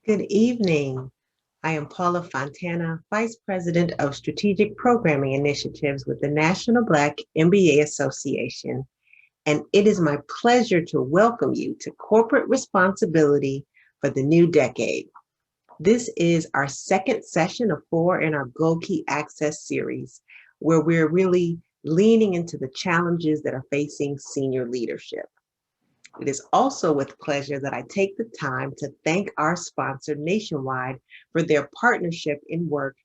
Good evening. I am Paula Fontana, Vice President of Strategic Programming Initiatives with the National Black MBA Association, and it is my pleasure to welcome you to Corporate Responsibility for the New Decade. This is our second session of 4 in our Gold Key Access series, where we're really leaning into the challenges that are facing senior leadership. It is also with pleasure that I take the time to thank our sponsor, Nationwide, for their partnership in work,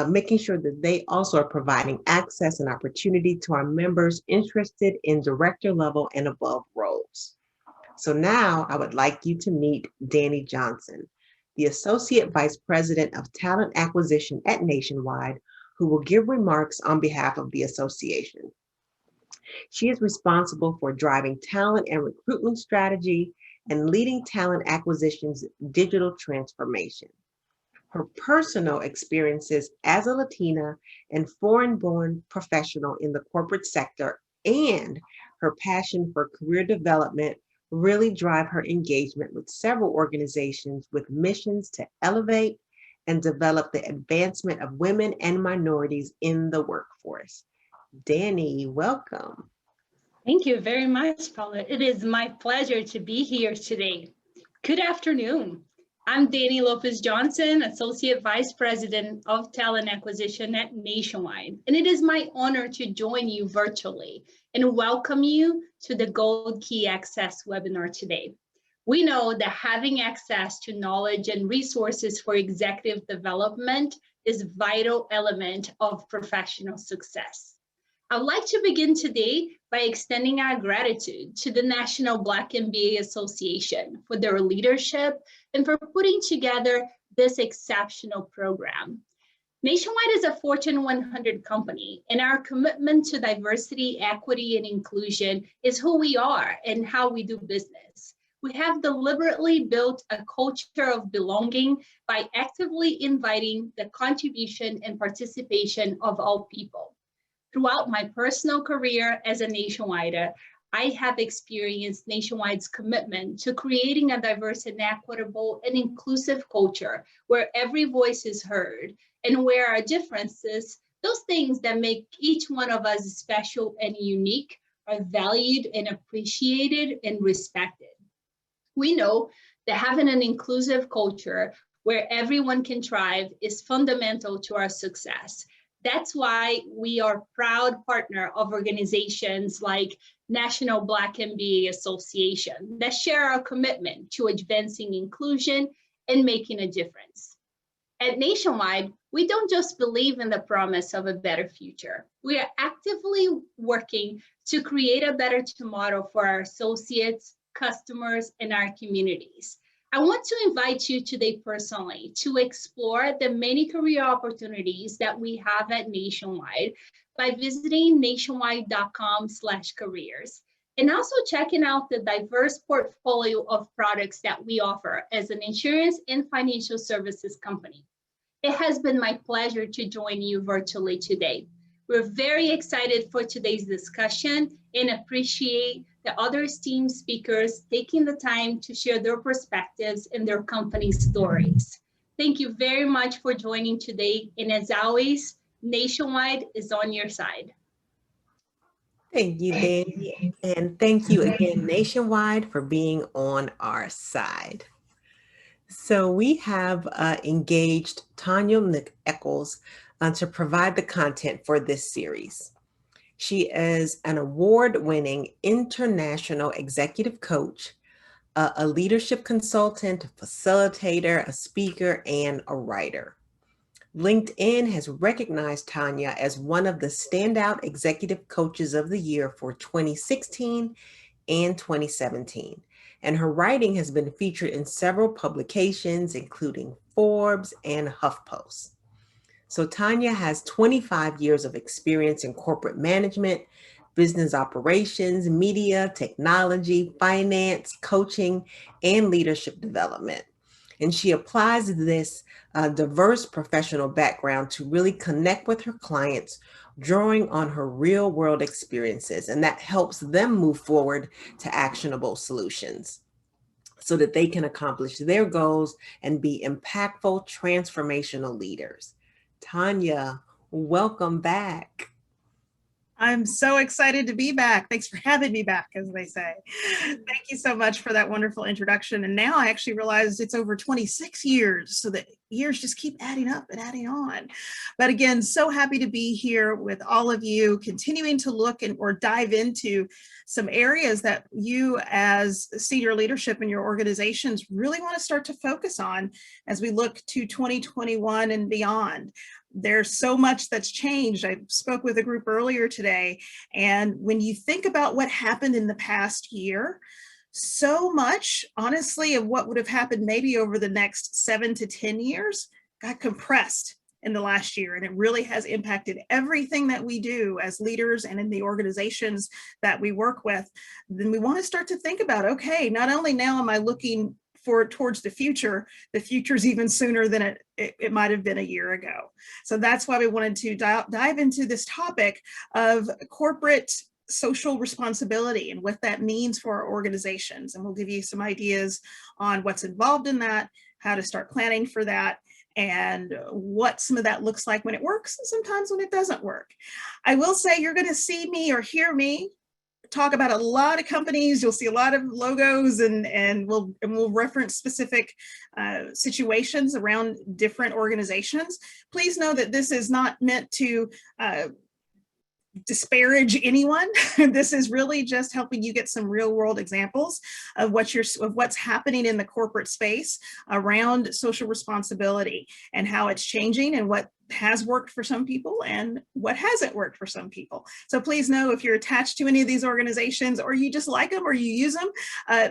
making sure that they also are providing access and opportunity to our members interested in director level and above roles. So now I would like you to meet Danny Johnson, the Associate Vice President of Talent Acquisition at Nationwide, who will give remarks on behalf of the association. She is responsible for driving talent and recruitment strategy and leading talent acquisition's digital transformation. Her personal experiences as a Latina and foreign-born professional in the corporate sector and her passion for career development really drive her engagement with several organizations with missions to elevate and develop the advancement of women and minorities in the workforce. Danny, welcome. Thank you very much, Paula. It is my pleasure to be here today. Good afternoon. I'm Danny Lopez Johnson, Associate Vice President of Talent Acquisition at Nationwide, and it is my honor to join you virtually and welcome you to the Gold Key Access webinar today. We know that having access to knowledge and resources for executive development is a vital element of professional success. I'd like to begin today by extending our gratitude to the National Black MBA Association for their leadership and for putting together this exceptional program. Nationwide is a Fortune 100 company, and our commitment to diversity, equity, and inclusion is who we are and how we do business. We have deliberately built a culture of belonging by actively inviting the contribution and participation of all people. Throughout my personal career as a Nationwider, I have experienced Nationwide's commitment to creating a diverse and equitable and inclusive culture where every voice is heard and where our differences, those things that make each one of us special and unique, are valued and appreciated and respected. We know that having an inclusive culture where everyone can thrive is fundamental to our success. That's why we are a proud partner of organizations like National Black MBA Association that share our commitment to advancing inclusion and making a difference. At Nationwide, we don't just believe in the promise of a better future. We are actively working to create a better tomorrow for our associates, customers, and our communities. I want to invite you today personally to explore the many career opportunities that we have at Nationwide by visiting nationwide.com/careers and also checking out the diverse portfolio of products that we offer as an insurance and financial services company. It has been my pleasure to join you virtually today. We're very excited for today's discussion and appreciate the other esteemed speakers taking the time to share their perspectives and their company stories. Thank you very much for joining today. And as always, Nationwide is on your side. Thank you, Danny. And thank you again, Nationwide, for being on our side. So we have engaged Tanya Nickes to provide the content for this series. She is an award-winning international executive coach, a leadership consultant, a facilitator, a speaker, and a writer. LinkedIn has recognized Tanya as one of the standout executive coaches of the year for 2016 and 2017. And her writing has been featured in several publications, including Forbes and HuffPost. So Tanya has 25 years of experience in corporate management, business operations, media, technology, finance, coaching, and leadership development. And she applies this diverse professional background to really connect with her clients, drawing on her real world experiences, and that helps them move forward to actionable solutions. so that they can accomplish their goals and be impactful, transformational leaders. Tanya, welcome back. I'm so excited to be back. Thanks for having me back, as they say. Thank you so much for that wonderful introduction. And now I actually realized it's over 26 years, so the years just keep adding up and adding on. But again, so happy to be here with all of you, continuing to look or dive into some areas that you as senior leadership in your organizations really want to start to focus on as we look to 2021 and beyond. There's so much that's changed. I spoke with a group earlier today, and when you think about what happened in the past year, so much, honestly, of what would have happened maybe over the next 7 to 10 years got compressed in the last year, and it really has impacted everything that we do as leaders and in the organizations that we work with. Then we want to start to think about, okay, not only now am I looking towards the future's even sooner than it might have been a year ago. So that's why we wanted to dive into this topic of corporate social responsibility and what that means for our organizations. And we'll give you some ideas on what's involved in that, how to start planning for that, and what some of that looks like when it works and sometimes when it doesn't work. I will say you're going to see me or hear me talk about a lot of companies. You'll see a lot of logos, and we'll reference specific situations around different organizations. Please know that this is not meant to disparage anyone. This is really just helping you get some real world examples of what's happening in the corporate space around social responsibility and how it's changing and what has worked for some people and what hasn't worked for some people. So please know if you're attached to any of these organizations or you just like them or you use them,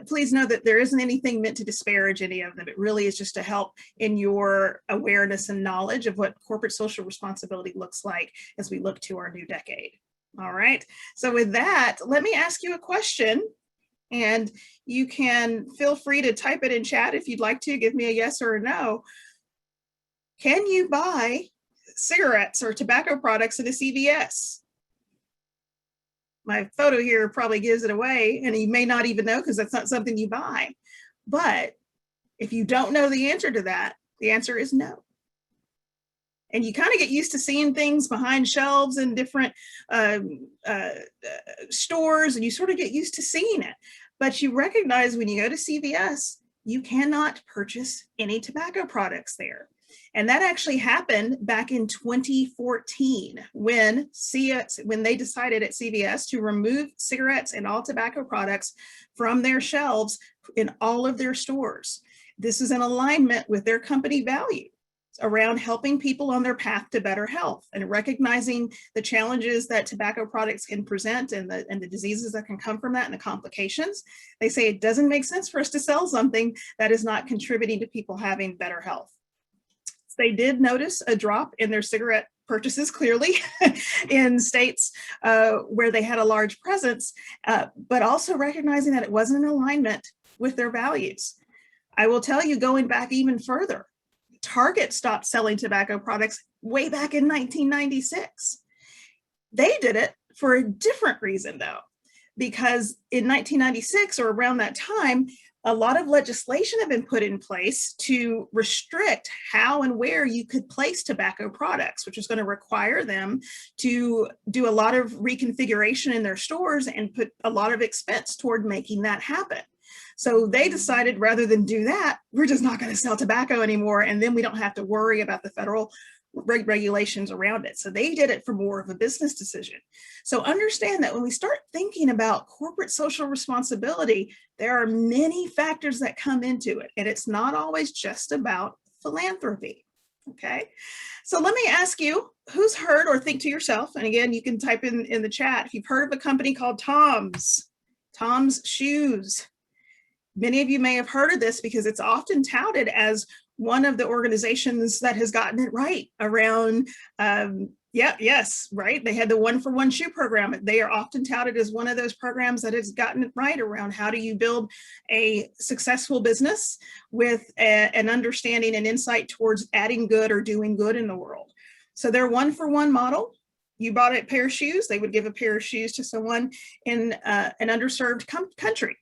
please know that there isn't anything meant to disparage any of them. It really is just to help in your awareness and knowledge of what corporate social responsibility looks like as we look to our new decade. All right, so with that, let me ask you a question, and you can feel free to type it in chat if you'd like to. Give me a yes or a no. Can you buy cigarettes or tobacco products at a CVS? My photo here probably gives it away, and you may not even know because that's not something you buy. But if you don't know the answer to that, the answer is no. And you kind of get used to seeing things behind shelves in different stores, and you sort of get used to seeing it. But you recognize when you go to CVS, you cannot purchase any tobacco products there. And that actually happened back in 2014 when they decided at CVS to remove cigarettes and all tobacco products from their shelves in all of their stores. This is in alignment with their company value around helping people on their path to better health and recognizing the challenges that tobacco products can present and the diseases that can come from that and the complications. They say it doesn't make sense for us to sell something that is not contributing to people having better health. They did notice a drop in their cigarette purchases, clearly, in states where they had a large presence, but also recognizing that it wasn't in alignment with their values. I will tell you, going back even further, Target stopped selling tobacco products way back in 1996. They did it for a different reason, though, because in 1996 or around that time, a lot of legislation had been put in place to restrict how and where you could place tobacco products, which was going to require them to do a lot of reconfiguration in their stores and put a lot of expense toward making that happen. So they decided rather than do that, we're just not going to sell tobacco anymore, and then we don't have to worry about the federal regulations around it. So they did it for more of a business decision. So understand that when we start thinking about corporate social responsibility, there are many factors that come into it, and it's not always just about philanthropy. Okay, so let me ask you, who's heard or think to yourself, and again, you can type in the chat, if you've heard of a company called Tom's Shoes. Many of you may have heard of this because it's often touted as one of the organizations that has gotten it right around, right? They had the 1-for-1 shoe program. They are often touted as one of those programs that has gotten it right around how do you build a successful business with an understanding and insight towards adding good or doing good in the world. So their 1-for-1 model, you bought a pair of shoes, they would give a pair of shoes to someone in an underserved country.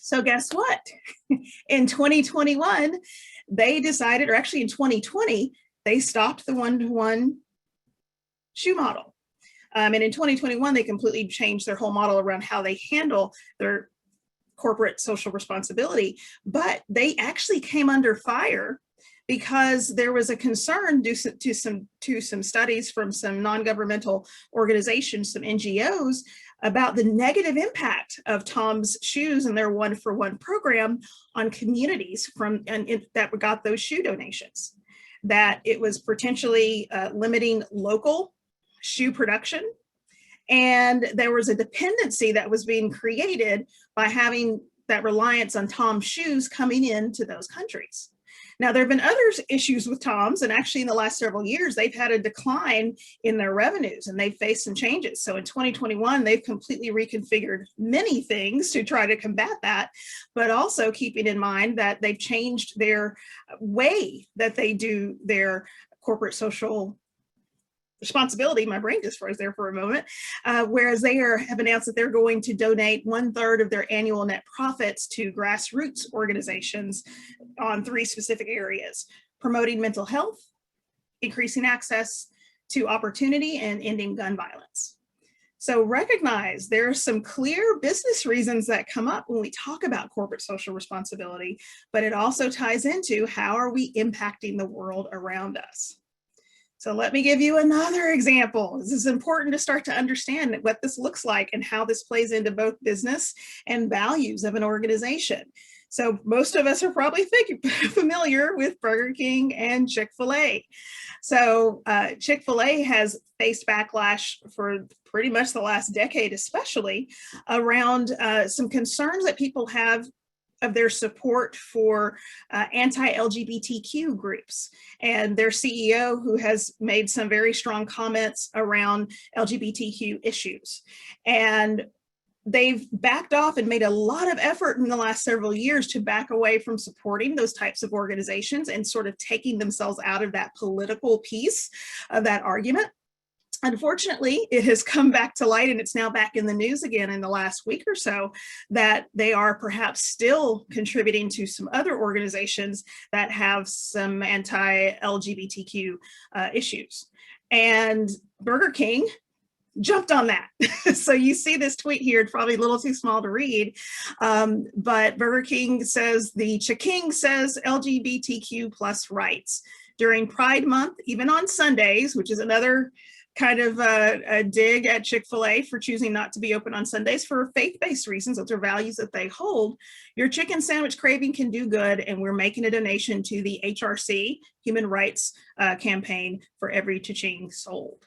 So guess what? In 2021, they decided, or actually in 2020, they stopped the one-to-one shoe model. And in 2021, they completely changed their whole model around how they handle their corporate social responsibility. But they actually came under fire because there was a concern due to some studies from some non-governmental organizations, some NGOs, about the negative impact of Tom's Shoes and their one-for-one program on communities that got those shoe donations. That it was potentially limiting local shoe production, and there was a dependency that was being created by having that reliance on Tom's Shoes coming into those countries. Now, there have been other issues with Tom's, and actually in the last several years, they've had a decline in their revenues and they've faced some changes. So in 2021, they've completely reconfigured many things to try to combat that, but also keeping in mind that they've changed their way that they do their corporate social responsibility. My brain just froze there for a moment. Whereas they have announced that they're going to donate 1/3 of their annual net profits to grassroots organizations on 3 specific areas: promoting mental health, increasing access to opportunity, and ending gun violence. So recognize there are some clear business reasons that come up when we talk about corporate social responsibility, but it also ties into how are we impacting the world around us. So let me give you another example. This is important to start to understand what this looks like and how this plays into both business and values of an organization. So most of us are probably familiar with Burger King and Chick-fil-A. So Chick-fil-A has faced backlash for pretty much the last decade, especially around some concerns that people have of their support for anti-LGBTQ groups, and their CEO, who has made some very strong comments around LGBTQ issues. And they've backed off and made a lot of effort in the last several years to back away from supporting those types of organizations and sort of taking themselves out of that political piece of that argument. Unfortunately, it has come back to light, and it's now back in the news again in the last week or so, that they are perhaps still contributing to some other organizations that have some anti-LGBTQ issues. And Burger King jumped on that. So you see this tweet here, it's probably a little too small to read, but Burger King says, the Cha-King says LGBTQ plus rights. During Pride Month, even on Sundays, which is another kind of a dig at Chick-fil-A for choosing not to be open on Sundays for faith-based reasons. Those are values that they hold. Your chicken sandwich craving can do good, and we're making a donation to the HRC, Human Rights Campaign, for every cha-ching sold.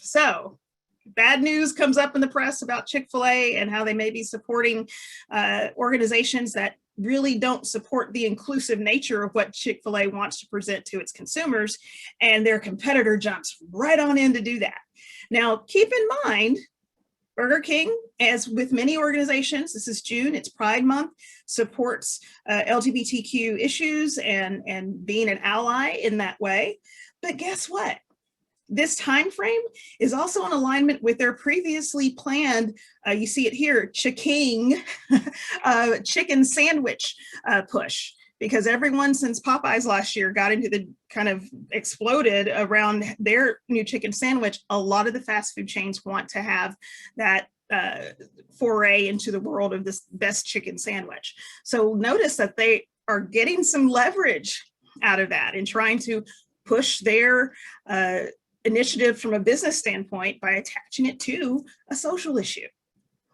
So bad news comes up in the press about Chick-fil-A and how they may be supporting organizations that really don't support the inclusive nature of what Chick-fil-A wants to present to its consumers, and their competitor jumps right on in to do that. Now, keep in mind, Burger King, as with many organizations, this is June, it's Pride Month, supports LGBTQ issues and being an ally in that way. But guess what? This time frame is also in alignment with their previously planned, you see it here, Cha-King chicken sandwich push, because everyone since Popeyes last year got into the kind of exploded around their new chicken sandwich. A lot of the fast food chains want to have that foray into the world of this best chicken sandwich. So notice that they are getting some leverage out of that and trying to push their initiative from a business standpoint by attaching it to a social issue.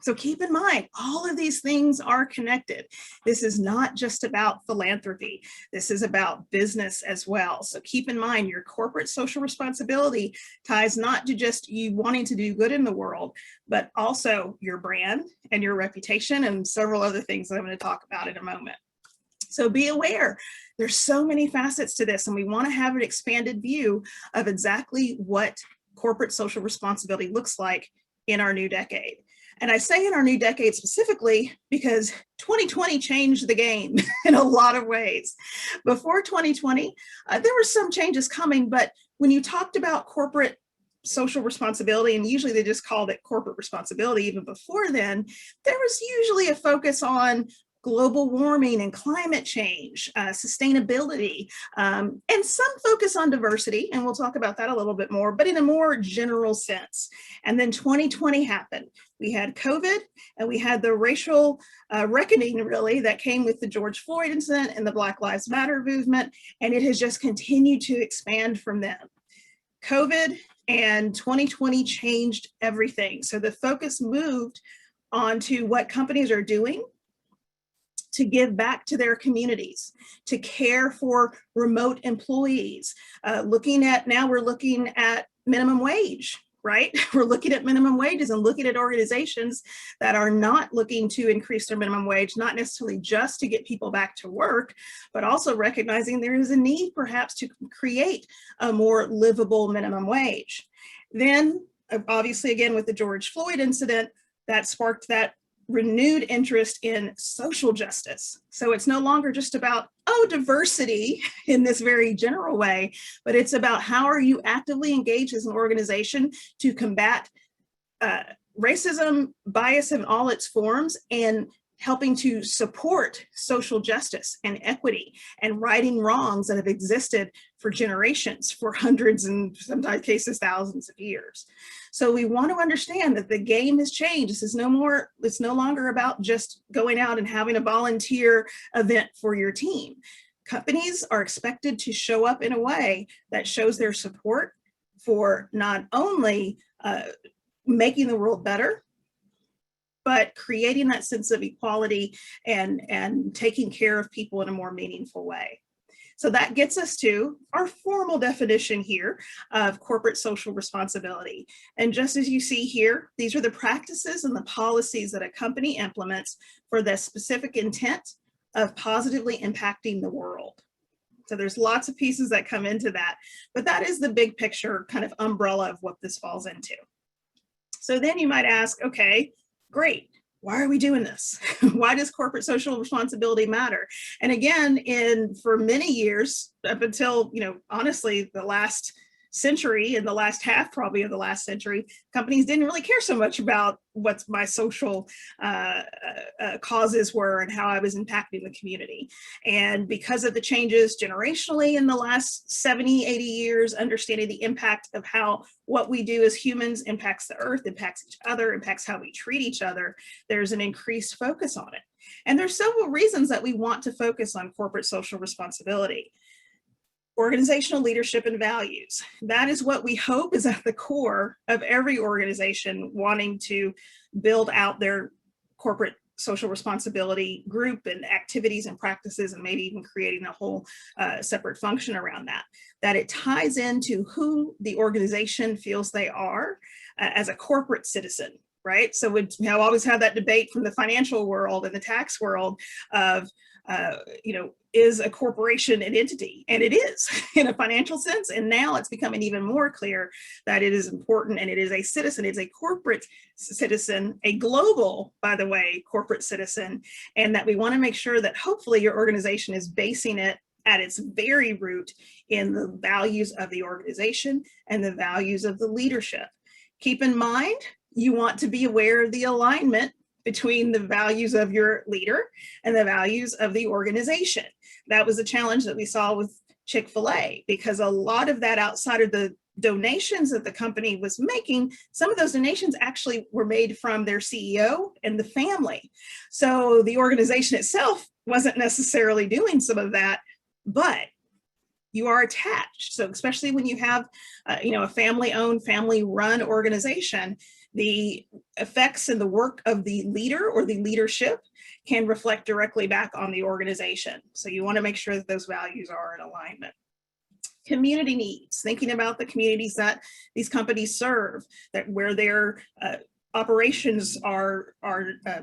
So keep in mind, all of these things are connected. This is not just about philanthropy. This is about business as well. So keep in mind, your corporate social responsibility ties not to just you wanting to do good in the world, but also your brand and your reputation and several other things that I'm going to talk about in a moment. So be aware, there's so many facets to this, and we want to have an expanded view of exactly what corporate social responsibility looks like in our new decade. And I say in our new decade specifically because 2020 changed the game in a lot of ways. Before 2020, there were some changes coming, but when you talked about corporate social responsibility, and usually they just called it corporate responsibility even before then, there was usually a focus on global warming and climate change, sustainability, and some focus on diversity, and we'll talk about that a little bit more, but in a more general sense. And then 2020 happened. We had COVID, and we had the racial reckoning, really, that came with the George Floyd incident and the Black Lives Matter movement, and it has just continued to expand from then. COVID and 2020 changed everything. So the focus moved onto what companies are doing to give back to their communities, to care for remote employees. Now we're looking at minimum wage, right? We're looking at minimum wages and looking at organizations that are not looking to increase their minimum wage, not necessarily just to get people back to work, but also recognizing there is a need perhaps to create a more livable minimum wage. Then, obviously, again, with the George Floyd incident, that sparked that renewed interest in social justice. So it's no longer just about, oh, diversity in this very general way, but it's about how are you actively engaged as an organization to combat racism, bias in all its forms, and helping to support social justice and equity and righting wrongs that have existed for generations, for hundreds and sometimes cases thousands of years. So we want to understand that the game has changed. It's no longer about just going out and having a volunteer event for your team. Companies are expected to show up in a way that shows their support for not only making the world better, but creating that sense of equality and taking care of people in a more meaningful way. So that gets us to our formal definition here of corporate social responsibility. And just as you see here, these are the practices and the policies that a company implements for the specific intent of positively impacting the world. So there's lots of pieces that come into that, but that is the big picture kind of umbrella of what this falls into. So then you might ask, okay, great. Why are we doing this? Why does corporate social responsibility matter? And again, for many years, up until, honestly, the last century and the last half probably of the last century, companies didn't really care so much about what my social causes were and how I was impacting the community. And because of the changes generationally in the last 70, 80 years, understanding the impact of how what we do as humans impacts the earth, impacts each other, impacts how we treat each other, there's an increased focus on it. And there's several reasons that we want to focus on corporate social responsibility. Organizational leadership and values. That is what we hope is at the core of every organization wanting to build out their corporate social responsibility group and activities and practices, and maybe even creating a whole separate function around that. That it ties into who the organization feels they are as a corporate citizen, right? So we always have that debate from the financial world and the tax world of, is a corporation an entity? And it is in a financial sense. And now it's becoming even more clear that it is important, and it is a citizen. It's a corporate citizen, a global, by the way, corporate citizen, and that we want to make sure that hopefully your organization is basing it at its very root in the values of the organization and the values of the leadership. Keep in mind, you want to be aware of the alignment between the values of your leader and the values of the organization. That was a challenge that we saw with Chick-fil-A, because a lot of that outside of the donations that the company was making, some of those donations actually were made from their CEO and the family. So the organization itself wasn't necessarily doing some of that, but you are attached. So especially when you have, a family-owned, family-run organization, the effects and the work of the leader or the leadership can reflect directly back on the organization. So you want to make sure that those values are in alignment. Community needs, thinking about the communities that these companies serve, that where their operations are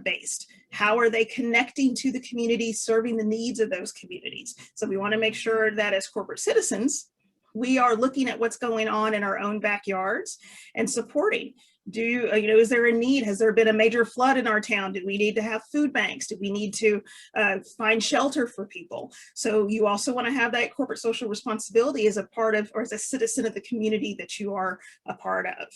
based. How are they connecting to the community, serving the needs of those communities? So we want to make sure that as corporate citizens, we are looking at what's going on in our own backyards and supporting. Is there a need? Has there been a major flood in our town? Do we need to have food banks? Do we need to find shelter for people? So you also want to have that corporate social responsibility as a part of, or as a citizen of the community that you are a part of.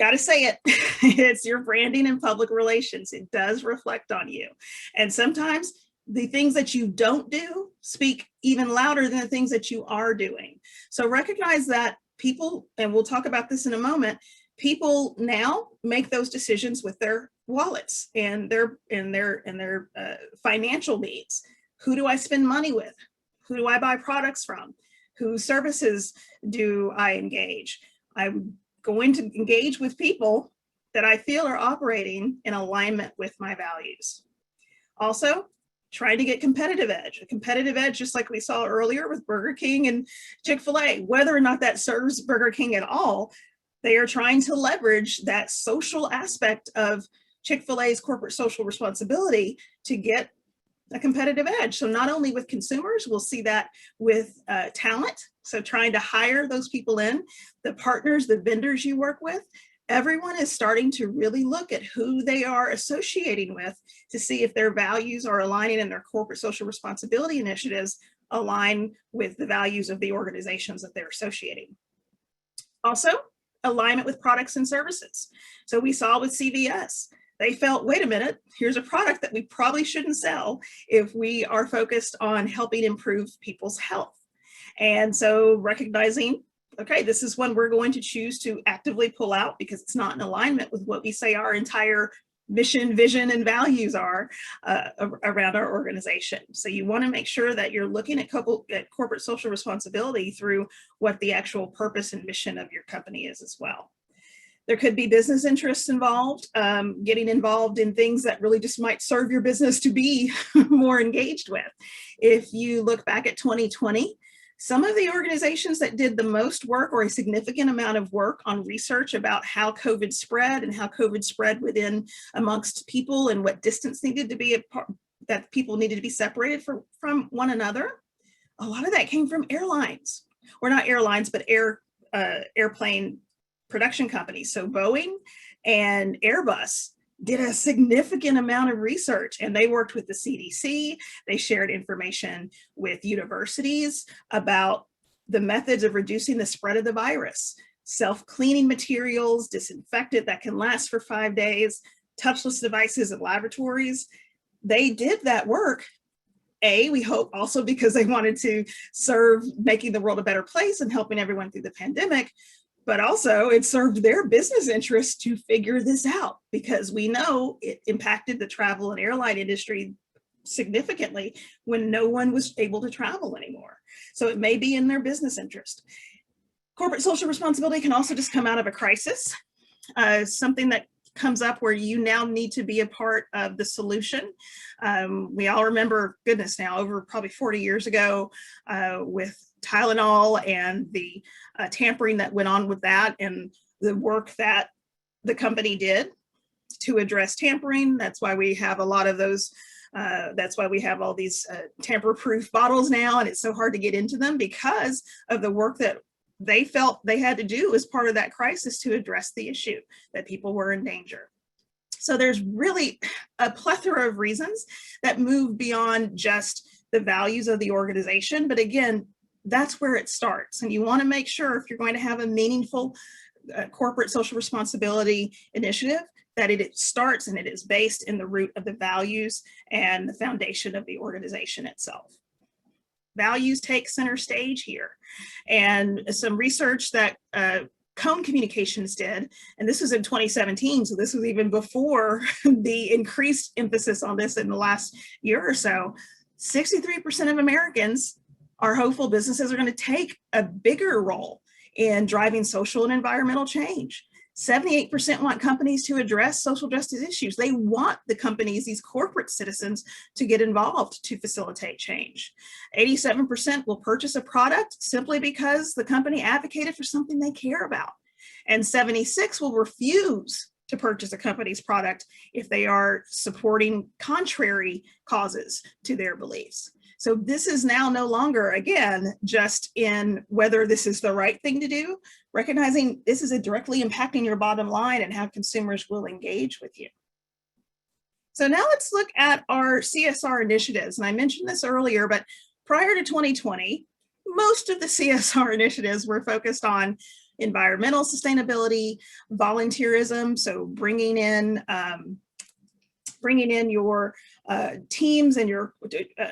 got to say it, it's your branding and public relations. It does reflect on you. And sometimes the things that you don't do speak even louder than the things that you are doing. So recognize that people, and we'll talk about this in a moment, people now make those decisions with their wallets and their financial needs. Who do I spend money with? Who do I buy products from? Whose services do I engage? I'm going to engage with people that I feel are operating in alignment with my values. Also, trying to get competitive edge. A competitive edge, just like we saw earlier with Burger King and Chick-fil-A, whether or not that serves Burger King at all, they are trying to leverage that social aspect of Chick-fil-A's corporate social responsibility to get a competitive edge. So not only with consumers, we'll see that with talent. So trying to hire those people in, the partners, the vendors you work with, everyone is starting to really look at who they are associating with to see if their values are aligning and their corporate social responsibility initiatives align with the values of the organizations that they're associating. Also, alignment with products and services. So we saw with CVS, they felt, wait a minute, here's a product that we probably shouldn't sell if we are focused on helping improve people's health. And so recognizing, okay, this is one we're going to choose to actively pull out because it's not in alignment with what we say our entire mission, vision, and values are around our organization. So you want to make sure that you're looking at corporate social responsibility through what the actual purpose and mission of your company is as well. There could be business interests involved, getting involved in things that really just might serve your business to be more engaged with. If you look back at 2020, some of the organizations that did the most work or a significant amount of work on research about how COVID spread and how COVID spread within amongst people and what distance needed to be, that people needed to be separated from one another, a lot of that came from airlines, or not airlines, but airplane production companies. So Boeing and Airbus did a significant amount of research, and they worked with the CDC. They shared information with universities about the methods of reducing the spread of the virus, self-cleaning materials, disinfectant that can last for 5 days, touchless devices in laboratories. They did that work. We hope also because they wanted to serve making the world a better place and helping everyone through the pandemic. But also it served their business interests to figure this out because we know it impacted the travel and airline industry significantly when no one was able to travel anymore. So it may be in their business interest. Corporate social responsibility can also just come out of a crisis, something that comes up where you now need to be a part of the solution. We all remember, goodness now, over probably 40 years ago with Tylenol and the tampering that went on with that and the work that the company did to address tampering. That's why we have a lot of those, that's why we have all these tamper-proof bottles now, and it's so hard to get into them because of the work that they felt they had to do as part of that crisis to address the issue that people were in danger. So there's really a plethora of reasons that move beyond just the values of the organization. But again, that's where it starts. And you want to make sure if you're going to have a meaningful corporate social responsibility initiative, that it starts and it is based in the root of the values and the foundation of the organization itself. Values take center stage here. And some research that Cone Communications did, and this was in 2017, so this was even before the increased emphasis on this in the last year or so, 63% of Americans are hopeful businesses are going to take a bigger role in driving social and environmental change. 78% want companies to address social justice issues. They want the companies, these corporate citizens, to get involved to facilitate change. 87% will purchase a product simply because the company advocated for something they care about. And 76% will refuse to purchase a company's product if they are supporting contrary causes to their beliefs. So this is now no longer, again, just in whether this is the right thing to do, recognizing this is directly impacting your bottom line and how consumers will engage with you. So now let's look at our CSR initiatives. And I mentioned this earlier, but prior to 2020, most of the CSR initiatives were focused on environmental sustainability, volunteerism, so bringing in your teams and your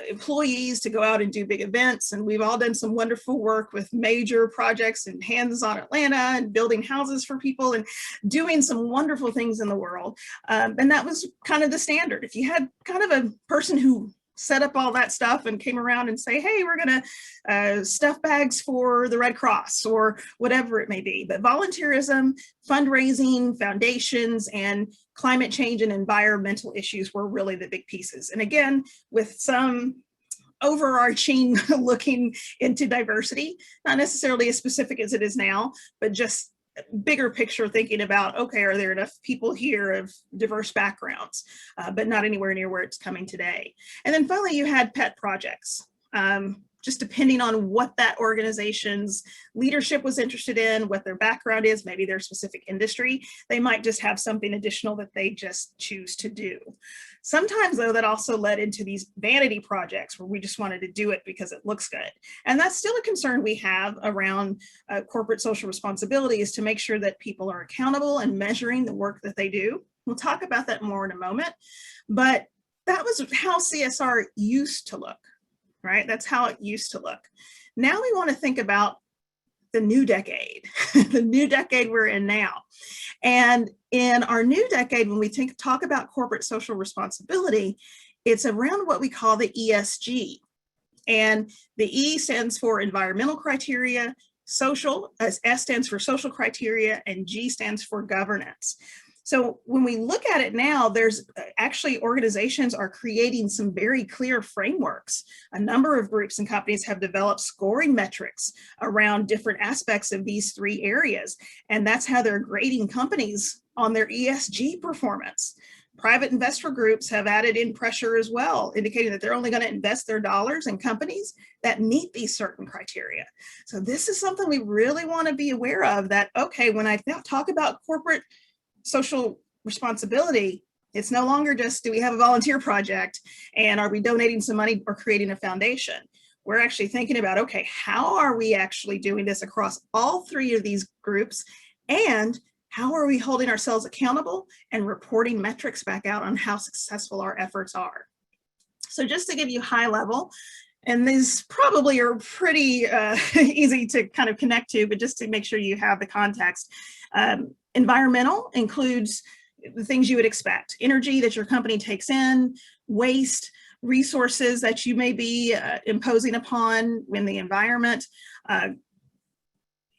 employees to go out and do big events. And we've all done some wonderful work with major projects and Hands on Atlanta and building houses for people and doing some wonderful things in the world. And that was kind of the standard. If you had kind of a person who set up all that stuff and came around and say, hey, we're gonna stuff bags for the Red Cross or whatever it may be. But volunteerism, fundraising, foundations, and climate change and environmental issues were really the big pieces. And again, with some overarching looking into diversity, not necessarily as specific as it is now, but just bigger picture thinking about, okay, are there enough people here of diverse backgrounds, but not anywhere near where it's coming today. And then finally, you had pet projects. Just depending on what that organization's leadership was interested in, what their background is, maybe their specific industry, they might just have something additional that they just choose to do. Sometimes though, that also led into these vanity projects where we just wanted to do it because it looks good. And that's still a concern we have around corporate social responsibility, is to make sure that people are accountable and measuring the work that they do. We'll talk about that more in a moment, but that was how CSR used to look. Right? That's how it used to look. Now we want to think about the new decade, the new decade we're in now. And in our new decade, when we talk about corporate social responsibility, it's around what we call the ESG. And the E stands for environmental criteria, social, as S stands for social criteria, and G stands for governance. So when we look at it now, there's actually organizations are creating some very clear frameworks. A number of groups and companies have developed scoring metrics around different aspects of these three areas. And that's how they're grading companies on their ESG performance. Private investor groups have added in pressure as well, indicating that they're only going to invest their dollars in companies that meet these certain criteria. So this is something we really want to be aware of, that, okay, when I now talk about corporate social responsibility, it's no longer just, do we have a volunteer project and are we donating some money or creating a foundation? We're actually thinking about, okay, how are we actually doing this across all three of these groups? And how are we holding ourselves accountable and reporting metrics back out on how successful our efforts are? So just to give you high level, and these probably are pretty easy to kind of connect to, but just to make sure you have the context. Environmental includes the things you would expect: energy that your company takes in, waste, resources that you may be imposing upon in the environment.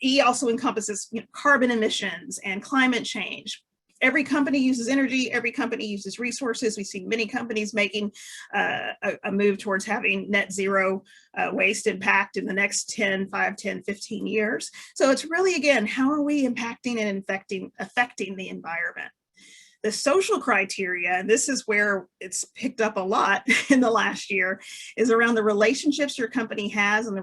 E also encompasses carbon emissions and climate change. Every company uses energy, every company uses resources. We see many companies making a move towards having net zero waste impact in the next 5, 10, 15 years. So it's really, again, how are we impacting and affecting the environment? The social criteria, and this is where it's picked up a lot in the last year, is around the relationships your company has and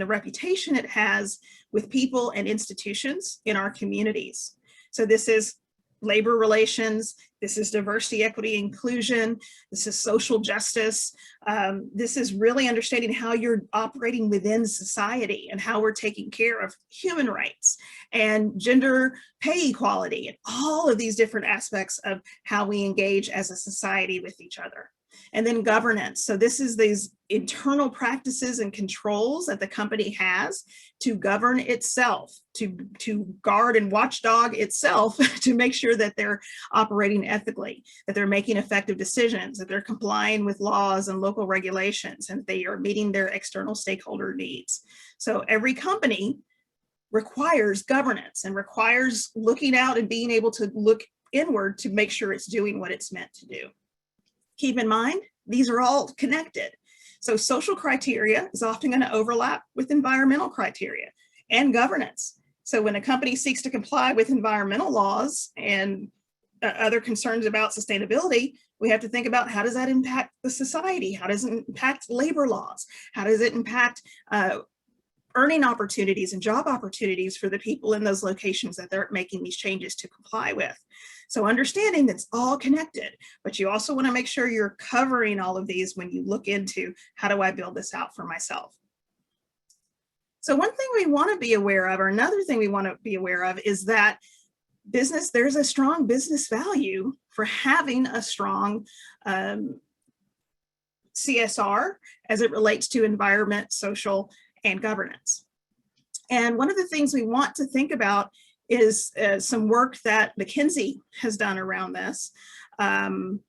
the reputation it has with people and institutions in our communities. So this is labor relations, this is diversity, equity, inclusion, this is social justice. This is really understanding how you're operating within society and how we're taking care of human rights and gender pay equality and all of these different aspects of how we engage as a society with each other. And then governance. So this is these internal practices and controls that the company has to govern itself, to guard and watchdog itself, to make sure that they're operating ethically, that they're making effective decisions, that they're complying with laws and local regulations, and they are meeting their external stakeholder needs. So every company requires governance and requires looking out and being able to look inward to make sure it's doing what it's meant to do. Keep in mind, these are all connected. So social criteria is often going to overlap with environmental criteria and governance. So when a company seeks to comply with environmental laws and other concerns about sustainability, we have to think about, how does that impact the society? How does it impact labor laws? How does it impact earning opportunities and job opportunities for the people in those locations that they're making these changes to comply with? So understanding that's all connected, but you also want to make sure you're covering all of these when you look into, how do I build this out for myself? So one thing we want to be aware of, or another thing we want to be aware of, is that there's a strong business value for having a strong CSR as it relates to environment, social, and governance. And one of the things we want to think about is some work that McKinsey has done around this. And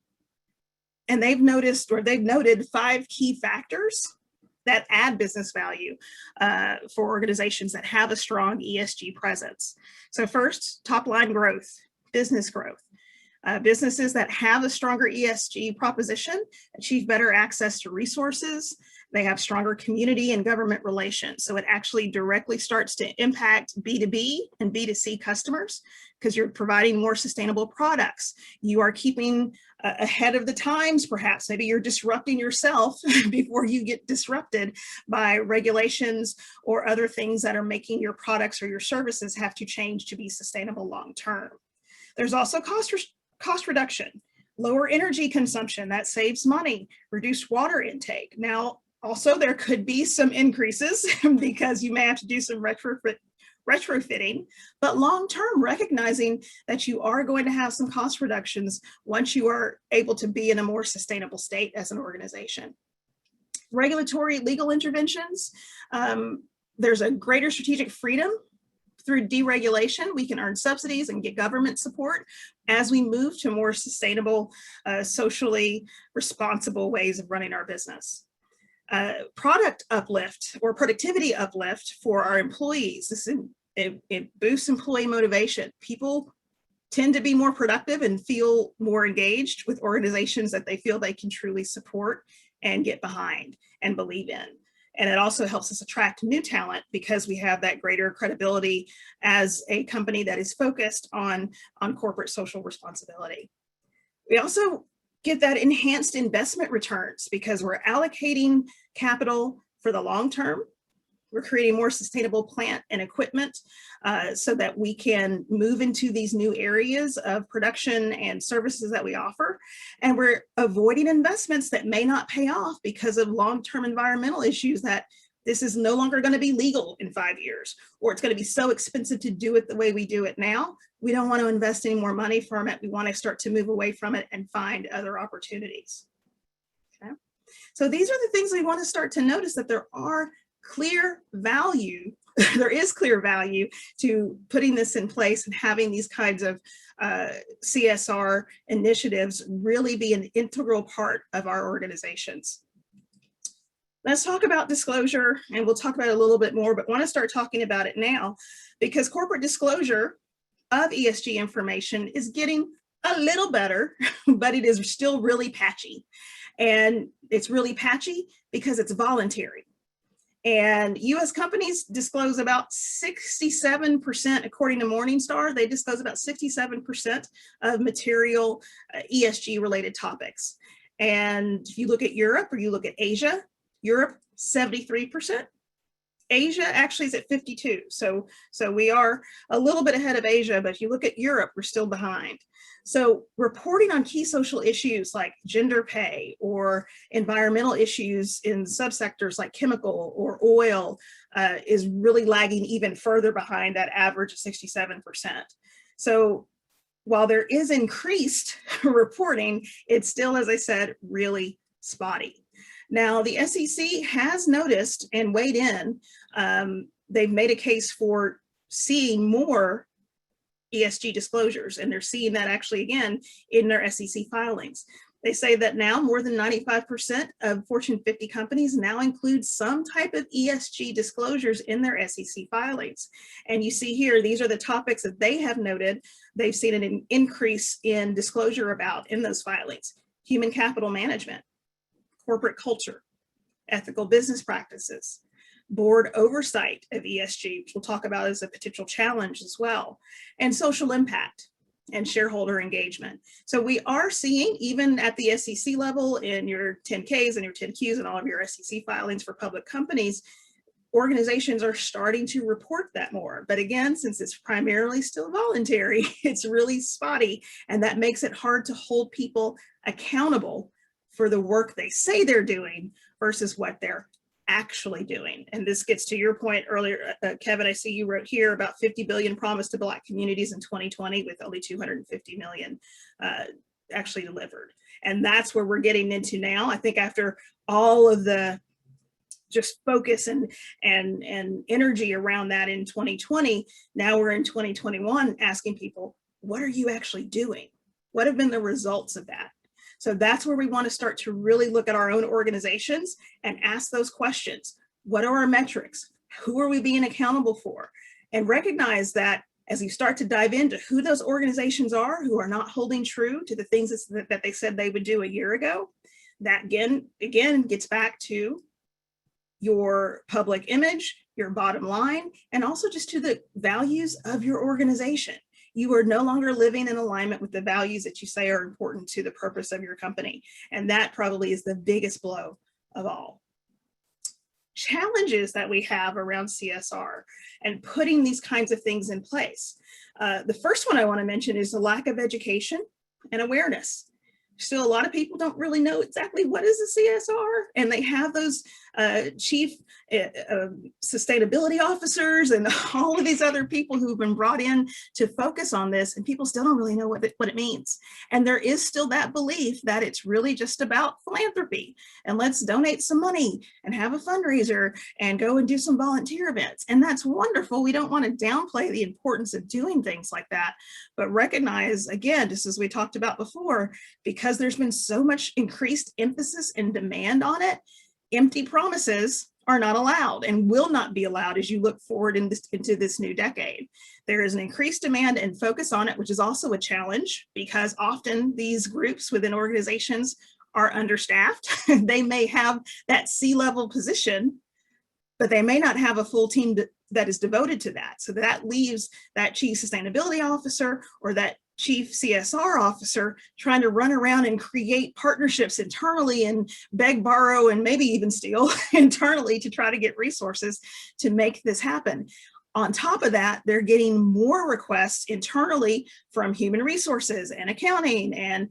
they've noted 5 key factors that add business value for organizations that have a strong ESG presence. So first, top line growth, business growth. Businesses that have a stronger ESG proposition achieve better access to resources. They have stronger community and government relations. So it actually directly starts to impact B2B and B2C customers because you're providing more sustainable products. You are keeping ahead of the times, perhaps. Maybe you're disrupting yourself before you get disrupted by regulations or other things that are making your products or your services have to change to be sustainable long term. There's also cost reduction, lower energy consumption, that saves money, reduced water intake. Now, also there could be some increases because you may have to do some retrofitting, but long-term, recognizing that you are going to have some cost reductions once you are able to be in a more sustainable state as an organization. Regulatory legal interventions, there's a greater strategic freedom. Through deregulation, we can earn subsidies and get government support as we move to more sustainable, socially responsible ways of running our business. Product uplift or productivity uplift for our employees. It boosts employee motivation. People tend to be more productive and feel more engaged with organizations that they feel they can truly support and get behind and believe in. And it also helps us attract new talent because we have that greater credibility as a company that is focused on corporate social responsibility. We also get that enhanced investment returns because we're allocating capital for the long term. We're creating more sustainable plant and equipment so that we can move into these new areas of production and services that we offer. And we're avoiding investments that may not pay off because of long-term environmental issues that this is no longer going to be legal in 5 years, or it's going to be so expensive to do it the way we do it now. We don't want to invest any more money from it. We want to start to move away from it and find other opportunities. Okay. So these are the things we want to start to notice, that there are clear value, there is clear value to putting this in place and having these kinds of CSR initiatives really be an integral part of our organizations. Let's talk about disclosure, and we'll talk about it a little bit more, but want to start talking about it now because corporate disclosure of ESG information is getting a little better, but it is still really patchy. And it's really patchy because it's voluntary. And US companies disclose about 67%, according to Morningstar, they disclose about 67% of material ESG related topics. And if you look at Europe or you look at Asia, Europe, 73%. Asia actually is at 52. So we are a little bit ahead of Asia, but if you look at Europe, we're still behind. So reporting on key social issues like gender pay or environmental issues in subsectors like chemical or oil is really lagging even further behind that average of 67%. So while there is increased reporting, it's still, as I said, really spotty. Now, the SEC has noticed and weighed in. They've made a case for seeing more ESG disclosures, and they're seeing that actually again in their SEC filings. They say that now more than 95% of Fortune 50 companies now include some type of ESG disclosures in their SEC filings. And you see here, these are the topics that they have noted they've seen an increase in disclosure about in those filings: human capital management, corporate culture, ethical business practices, board oversight of ESG, which we'll talk about as a potential challenge as well, and social impact and shareholder engagement. So we are seeing, even at the SEC level, in your 10Ks and your 10Qs and all of your SEC filings for public companies, organizations are starting to report that more. But again, since it's primarily still voluntary, it's really spotty, and that makes it hard to hold people accountable for the work they say they're doing versus what they're actually doing? And this gets to your point earlier, Kevin, I see you wrote here about 50 billion promised to Black communities in 2020 with only 250 million actually delivered. And that's where we're getting into now. I think after all of the just focus and energy around that in 2020, now we're in 2021 asking people, what are you actually doing? What have been the results of that? So that's where we want to start to really look at our own organizations and ask those questions. What are our metrics? Who are we being accountable for? And recognize that as you start to dive into who those organizations are who are not holding true to the things that they said they would do a year ago, that again gets back to your public image, your bottom line, and also just to the values of your organization. You are no longer living in alignment with the values that you say are important to the purpose of your company. And that probably is the biggest blow of all. Challenges that we have around CSR and putting these kinds of things in place. The first one I want to mention is the lack of education and awareness. Still, a lot of people don't really know exactly what is a CSR, and they have those chief sustainability officers and all of these other people who've been brought in to focus on this, and people still don't really know what it means. And there is still that belief that it's really just about philanthropy, and let's donate some money and have a fundraiser and go and do some volunteer events. And that's wonderful. We don't want to downplay the importance of doing things like that, but recognize, again, just as we talked about before, because there's been so much increased emphasis and demand on it, empty promises are not allowed and will not be allowed as you look forward into this new decade. There is an increased demand and focus on it, which is also a challenge because often these groups within organizations are understaffed. They may have that C-level position, but they may not have a full team that is devoted to that. So that leaves that chief sustainability officer or that chief CSR officer trying to run around and create partnerships internally and beg, borrow, and maybe even steal internally to try to get resources to make this happen. On top of that, they're getting more requests internally from human resources and accounting and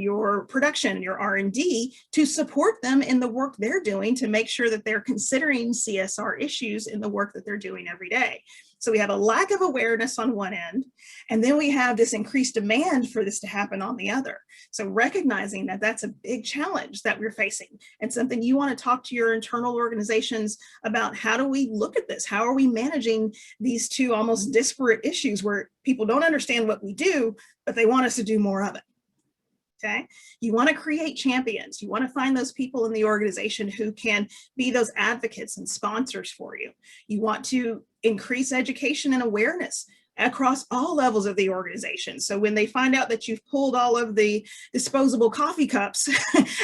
your production, your R&D to support them in the work they're doing to make sure that they're considering CSR issues in the work that they're doing every day. So we have a lack of awareness on one end, and then we have this increased demand for this to happen on the other. So recognizing that that's a big challenge that we're facing and something you want to talk to your internal organizations about. How do we look at this? How are we managing these two almost disparate issues where people don't understand what we do, but they want us to do more of it? Okay, you want to create champions. You want to find those people in the organization who can be those advocates and sponsors for you. You want to increase education and awareness across all levels of the organization. So when they find out that you've pulled all of the disposable coffee cups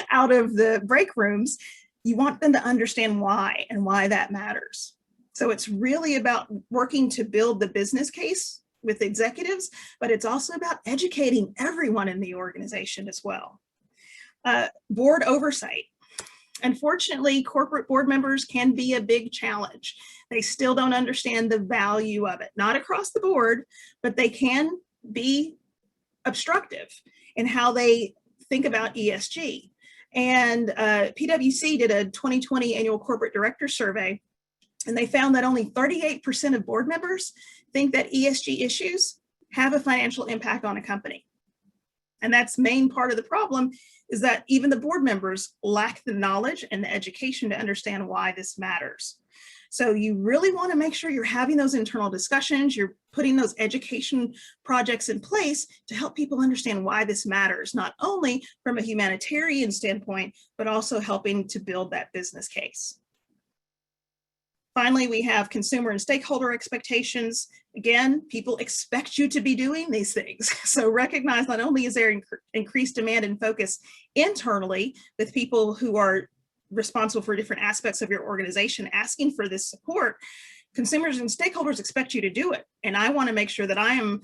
out of the break rooms, you want them to understand why and why that matters. So it's really about working to build the business case with executives, but it's also about educating everyone in the organization as well. Board oversight. Unfortunately, corporate board members can be a big challenge. They still don't understand the value of it, not across the board, but they can be obstructive in how they think about ESG. And PwC did a 2020 annual corporate director survey, and they found that only 38% of board members think that ESG issues have a financial impact on a company. And that's main part of the problem is that even the board members lack the knowledge and the education to understand why this matters. So you really want to make sure you're having those internal discussions, you're putting those education projects in place to help people understand why this matters, not only from a humanitarian standpoint, but also helping to build that business case. Finally, we have consumer and stakeholder expectations. Again, people expect you to be doing these things. So recognize not only is there increased demand and focus internally with people who are responsible for different aspects of your organization asking for this support, consumers and stakeholders expect you to do it. And I want to make sure that I am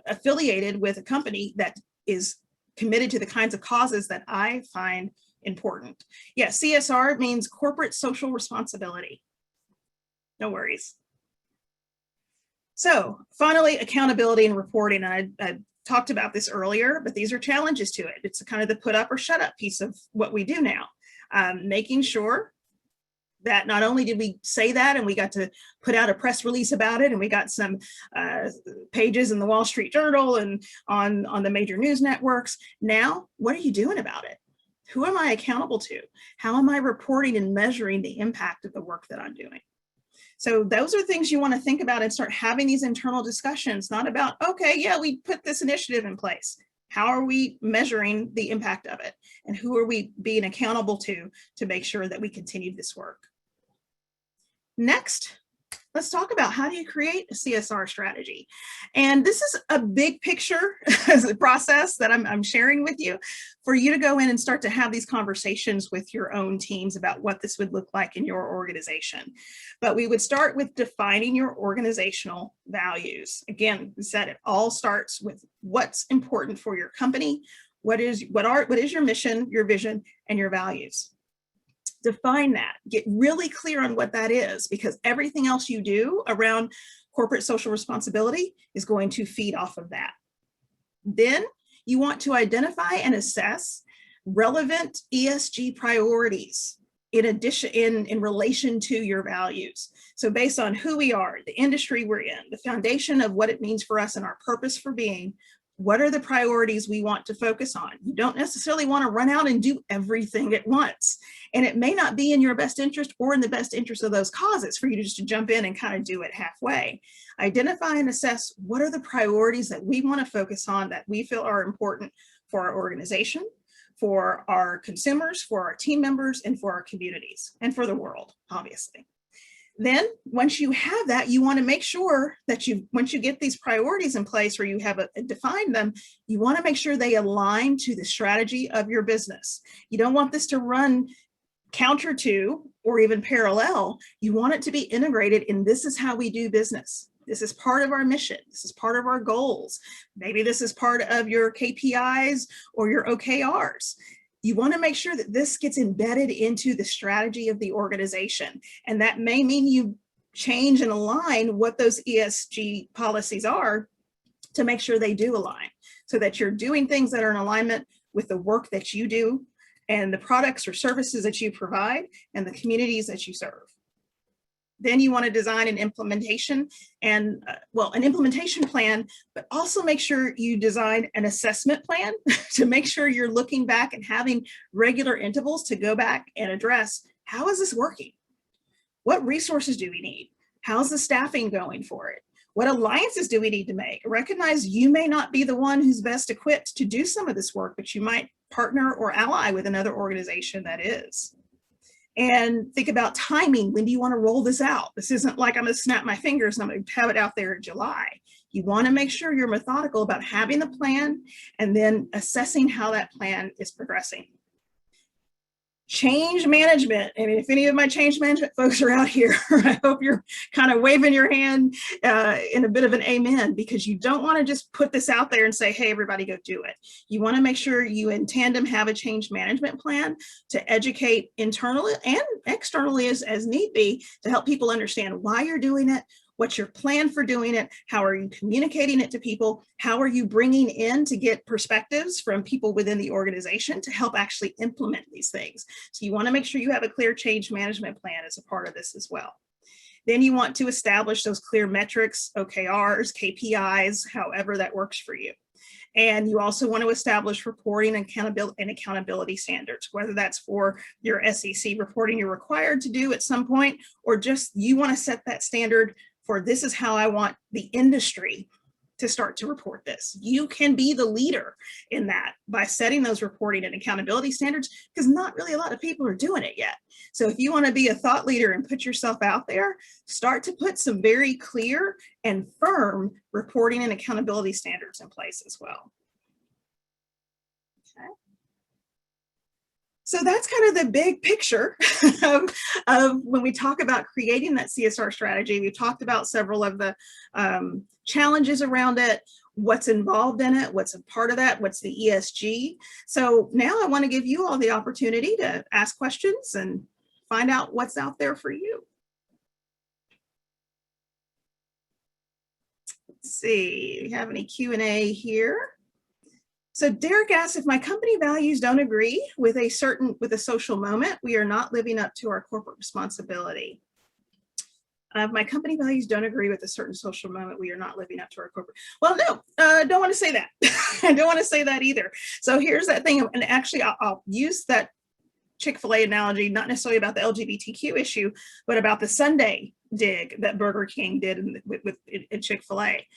affiliated with a company that is committed to the kinds of causes that I find important. Yeah, CSR means corporate social responsibility. No worries. So finally, accountability and reporting. And I talked about this earlier, but these are challenges to it. It's kind of the put up or shut up piece of what we do now. Making sure that not only did we say that and we got to put out a press release about it and we got some pages in the Wall Street Journal and on the major news networks, now what are you doing about it? Who am I accountable to? How am I reporting and measuring the impact of the work that I'm doing? So those are things you want to think about and start having these internal discussions, not about, okay, yeah, we put this initiative in place. How are we measuring the impact of it? And who are we being accountable to make sure that we continue this work? Next, let's talk about how do you create a CSR strategy. And this is a big picture process that I'm sharing with you for you to go in and start to have these conversations with your own teams about what this would look like in your organization. But we would start with defining your organizational values. Again, we said it all starts with what's important for your company, what is your mission, your vision, and your values. Define that, get really clear on what that is, because everything else you do around corporate social responsibility is going to feed off of that. Then you want to identify and assess relevant ESG priorities in relation to your values. So based on who we are, the industry we're in, the foundation of what it means for us and our purpose for being, what are the priorities we want to focus on? You don't necessarily want to run out and do everything at once. And it may not be in your best interest or in the best interest of those causes for you to just jump in and kind of do it halfway. Identify and assess what are the priorities that we want to focus on that we feel are important for our organization, for our consumers, for our team members, and for our communities, and for the world, obviously. Then once you have that, you want to make sure that once you get these priorities in place or you have defined them, you want to make sure they align to the strategy of your business. You don't want this to run counter to or even parallel. You want it to be integrated in this is how we do business. This is part of our mission. This is part of our goals. Maybe this is part of your KPIs or your OKRs. You want to make sure that this gets embedded into the strategy of the organization. And that may mean you change and align what those ESG policies are to make sure they do align, so that you're doing things that are in alignment with the work that you do and the products or services that you provide and the communities that you serve. Then you want to design an implementation and, an implementation plan, but also make sure you design an assessment plan to make sure you're looking back and having regular intervals to go back and address, how is this working? What resources do we need? How's the staffing going for it? What alliances do we need to make? Recognize you may not be the one who's best equipped to do some of this work, but you might partner or ally with another organization that is. And think about timing. When do you want to roll this out? This isn't like I'm going to snap my fingers and I'm going to have it out there in July. You want to make sure you're methodical about having the plan and then assessing how that plan is progressing. Change management. I mean, if any of my change management folks are out here, I hope you're kind of waving your hand in a bit of an amen, because you don't want to just put this out there and say, hey, everybody go do it. You want to make sure you in tandem have a change management plan to educate internally and externally as need be, to help people understand why you're doing it, what's your plan for doing it, how are you communicating it to people, how are you bringing in to get perspectives from people within the organization to help actually implement these things. So you want to make sure you have a clear change management plan as a part of this as well. Then you want to establish those clear metrics, OKRs, KPIs, however that works for you. And you also want to establish reporting and accountability standards, whether that's for your SEC reporting you're required to do at some point, or just you want to set that standard for this is how I want the industry to start to report this. You can be the leader in that by setting those reporting and accountability standards, because not really a lot of people are doing it yet. So if you want to be a thought leader and put yourself out there, start to put some very clear and firm reporting and accountability standards in place as well. Okay. So that's kind of the big picture of when we talk about creating that CSR strategy. We've talked about several of the challenges around it, what's involved in it, what's a part of that, what's the ESG. So now I want to give you all the opportunity to ask questions and find out what's out there for you. Let's see, do we have any Q&A here? So Derek asks, if my company values don't agree with a social moment, we are not living up to our corporate responsibility. If my company values don't agree with a certain social moment, we are not living up to our corporate. Well, no, don't want to say that. I don't want to say that either. So here's that thing. And actually, I'll use that Chick-fil-A analogy, not necessarily about the LGBTQ issue, but about the Sunday dig that Burger King did in Chick-fil-A.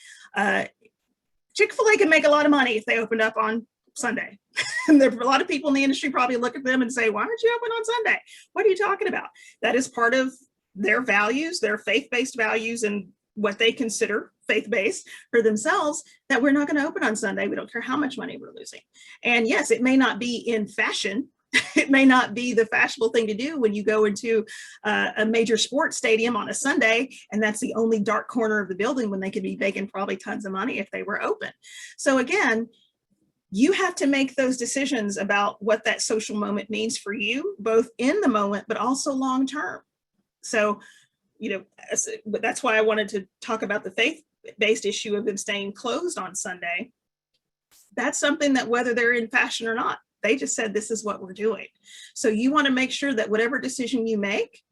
Chick-fil-A can make a lot of money if they opened up on Sunday. And there are a lot of people in the industry probably look at them and say, why aren't you open on Sunday? What are you talking about? That is part of their values, their faith-based values, and what they consider faith-based for themselves, that we're not going to open on Sunday. We don't care how much money we're losing. And yes, it may not be in fashion. It may not be the fashionable thing to do when you go into a major sports stadium on a Sunday, and that's the only dark corner of the building when they could be making probably tons of money if they were open. So again, you have to make those decisions about what that social moment means for you, both in the moment, but also long-term. So, that's why I wanted to talk about the faith-based issue of them staying closed on Sunday. That's something that whether they're in fashion or not, they just said, this is what we're doing. So you want to make sure that whatever decision you make,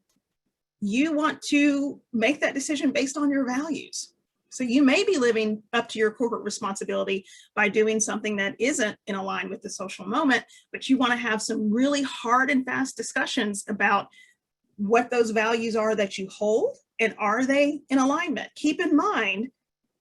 you want to make that decision based on your values. So you may be living up to your corporate responsibility by doing something that isn't in line with the social moment, but you want to have some really hard and fast discussions about what those values are that you hold, and are they in alignment? Keep in mind,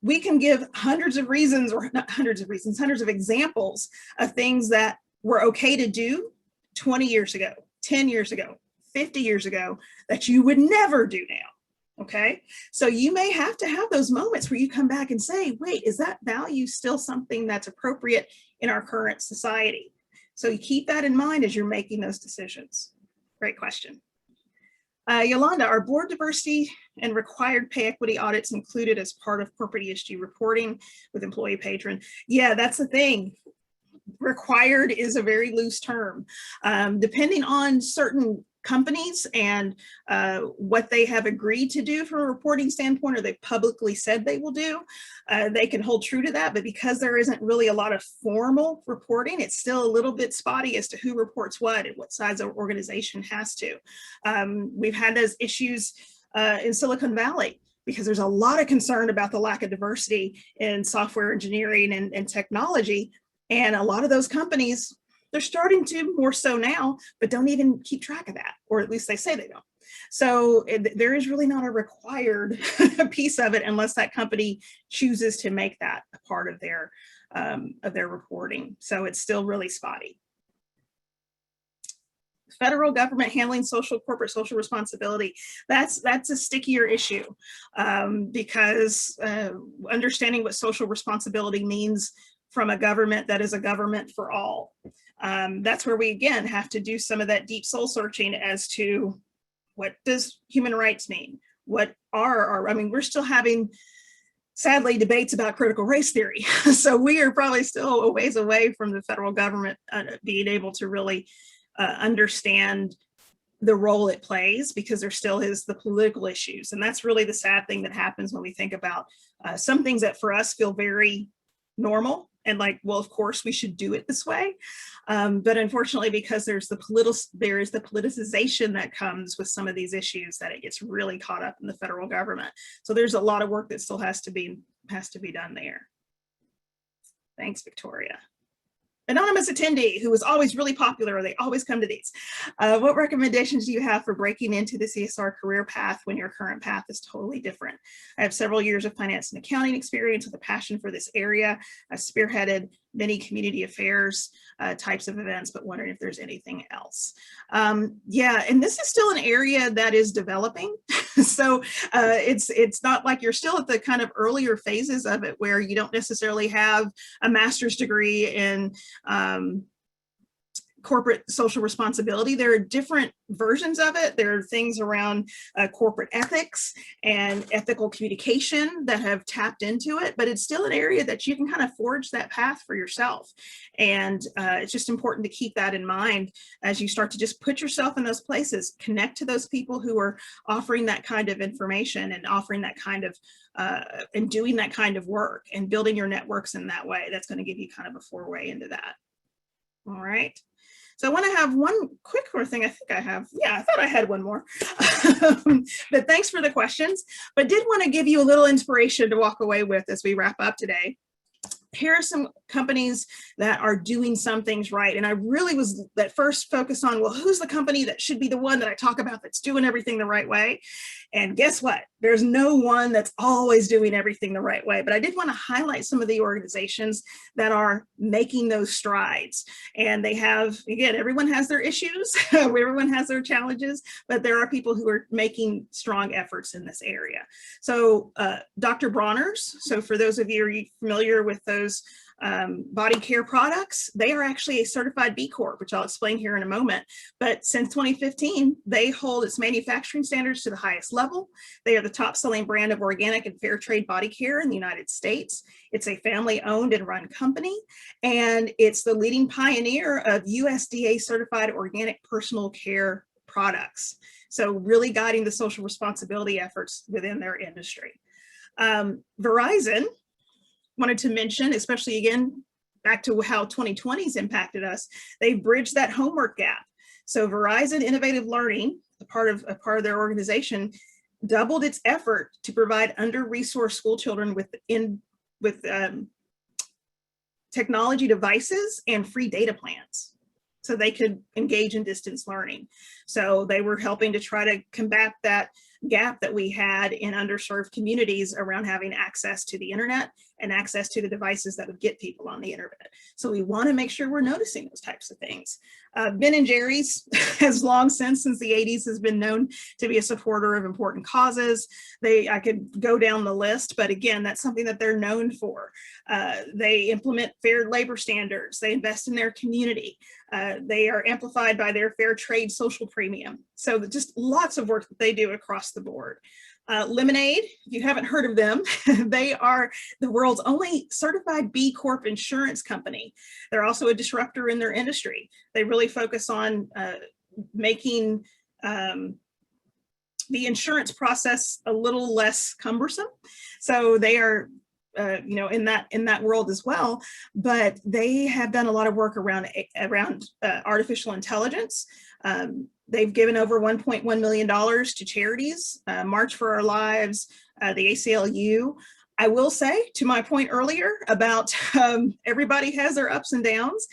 we can give hundreds of reasons, or not hundreds of reasons, hundreds of examples of things that were okay to do 20 years ago, 10 years ago, 50 years ago, that you would never do now. Okay. So you may have to have those moments where you come back and say, wait, is that value still something that's appropriate in our current society? So you keep that in mind as you're making those decisions. Great question. Yolanda, are board diversity and required pay equity audits included as part of corporate ESG reporting with employee patron? Yeah, that's the thing. Required is a very loose term. Depending on certain companies and what they have agreed to do from a reporting standpoint, or they've publicly said they will do, they can hold true to that. But because there isn't really a lot of formal reporting, it's still a little bit spotty as to who reports what and what size of organization has to. We've had those issues in Silicon Valley, because there's a lot of concern about the lack of diversity in software engineering and technology. And a lot of those companies, they're starting to more so now, but don't even keep track of that, or at least they say they don't. So there is really not a required piece of it unless that company chooses to make that a part of their reporting. So it's still really spotty. Federal government handling corporate social responsibility. That's a stickier issue because understanding what social responsibility means from a government that is a government for all. That's where we, again, have to do some of that deep soul searching as to what does human rights mean? What are we're still having, sadly, debates about critical race theory. So we are probably still a ways away from the federal government being able to really understand the role it plays, because there still is the political issues. And that's really the sad thing that happens when we think about some things that for us feel very normal and like, well, of course we should do it this way. But unfortunately, because there is the politicization that comes with some of these issues, that it gets really caught up in the federal government. So there's a lot of work that still has to be done there. Thanks, Victoria. Anonymous attendee who was always really popular, they always come to these. What recommendations do you have for breaking into the CSR career path when your current path is totally different? I have several years of finance and accounting experience with a passion for this area. I spearheaded many community affairs types of events, but wondering if there's anything else. Yeah, and this is still an area that is developing. So it's not like you're still at the kind of earlier phases of it where you don't necessarily have a master's degree in corporate social responsibility. There are different versions of it. There are things around corporate ethics and ethical communication that have tapped into it, but it's still an area that you can kind of forge that path for yourself. And it's just important to keep that in mind as you start to just put yourself in those places, connect to those people who are offering that kind of information and offering that kind of and doing that kind of work and building your networks in that way. That's going to give you kind of a foray into that. All right. So I want to have one quick more thing. I think I have, yeah, I thought I had one more, but thanks for the questions, but did want to give you a little inspiration to walk away with as we wrap up today. Here are some companies that are doing some things right. And I really was at first focused on, well, who's the company that should be the one that I talk about that's doing everything the right way? And guess what? There's no one that's always doing everything the right way. But I did want to highlight some of the organizations that are making those strides. And they have, again, everyone has their issues, everyone has their challenges, but there are people who are making strong efforts in this area. So Dr. Bronner's, so for those of you who are familiar with those body care products, they are actually a certified B Corp, which I'll explain here in a moment. But since 2015, they hold its manufacturing standards to the highest level. They are the top selling brand of organic and fair trade body care in the United States. It's a family owned and run company, and it's the leading pioneer of USDA certified organic personal care products. So really guiding the social responsibility efforts within their industry. Verizon, wanted to mention, especially again, back to how 2020's impacted us, they've bridged that homework gap. So Verizon Innovative Learning, a part of their organization, doubled its effort to provide under-resourced school children with technology devices and free data plans, so they could engage in distance learning. So they were helping to try to combat that gap that we had in underserved communities around having access to the internet and access to the devices that would get people on the internet. So we want to make sure we're noticing those types of things. Ben & Jerry's has long since the 80s has been known to be a supporter of important causes. I could go down the list, but again, that's something that they're known for. They implement fair labor standards. They invest in their community. They are amplified by their fair trade social premium. So just lots of work that they do across the board. Lemonade, if you haven't heard of them, they are the world's only certified B Corp insurance company. They're also a disruptor in their industry. They really focus on making the insurance process a little less cumbersome. So they are in that world as well, but they have done a lot of work around artificial intelligence. They've given over $1.1 million to charities, March for Our Lives, the ACLU. I will say, to my point earlier about everybody has their ups and downs,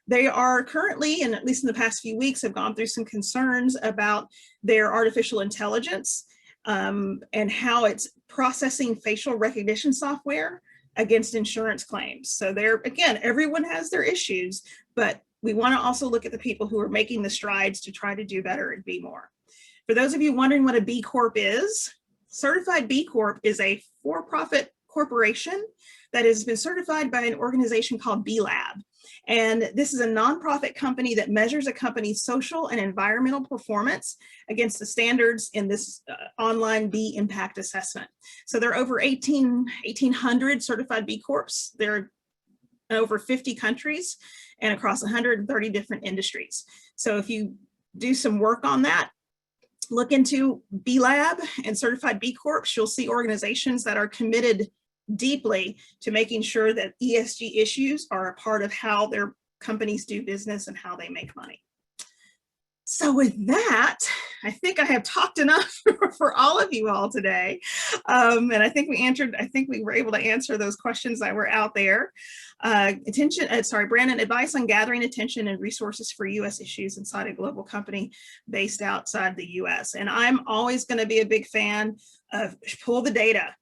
they are currently, and at least in the past few weeks, have gone through some concerns about their artificial intelligence and how it's processing facial recognition software against insurance claims. So again, everyone has their issues, but we want to also look at the people who are making the strides to try to do better and be more. For those of you wondering what a B Corp is, Certified B Corp is a for-profit corporation that has been certified by an organization called B Lab. And this is a nonprofit company that measures a company's social and environmental performance against the standards in this online B impact assessment. So there are over 1,800 certified B Corps. They're in over 50 countries and across 130 different industries. So if you do some work on that, look into B Lab and certified B Corps, you'll see organizations that are committed deeply to making sure that ESG issues are a part of how their companies do business and how they make money. So with that, I think I have talked enough for all of you all today. And I think we were able to answer those questions that were out there. Brandon, advice on gathering attention and resources for US issues inside a global company based outside the US. And I'm always going to be a big fan of pull the data.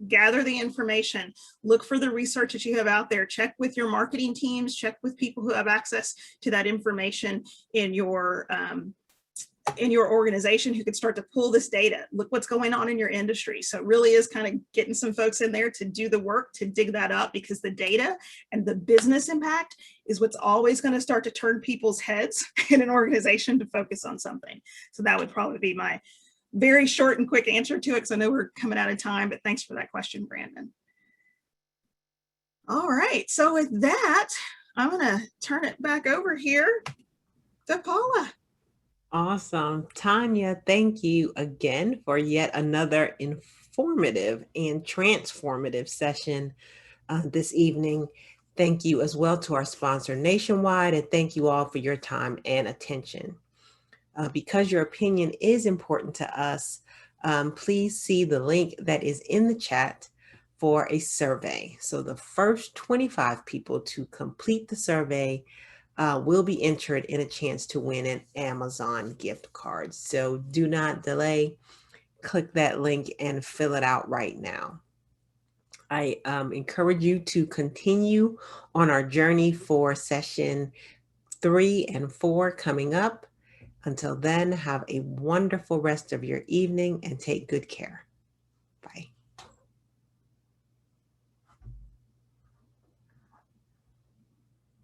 Gather the information, look for the research that you have out there, check with your marketing teams, check with people who have access to that information in your in your organization who can start to pull this data. Look what's going on in your industry. So it really is kind of getting some folks in there to do the work, to dig that up, because the data and the business impact is what's always going to start to turn people's heads in an organization to focus on something. So that would probably be my very short and quick answer to it, because I know we're coming out of time, but thanks for that question, Brandon. All right, so with that, I'm going to turn it back over here to Paula. Awesome. Tanya, thank you again for yet another informative and transformative session this evening. Thank you as well to our sponsor, Nationwide, and thank you all for your time and attention. Because your opinion is important to us, please see the link that is in the chat for a survey. So the first 25 people to complete the survey will be entered in a chance to win an Amazon gift card. So do not delay. Click that link and fill it out right now. I encourage you to continue on our journey for session 3 and 4 coming up. Until then, have a wonderful rest of your evening and take good care.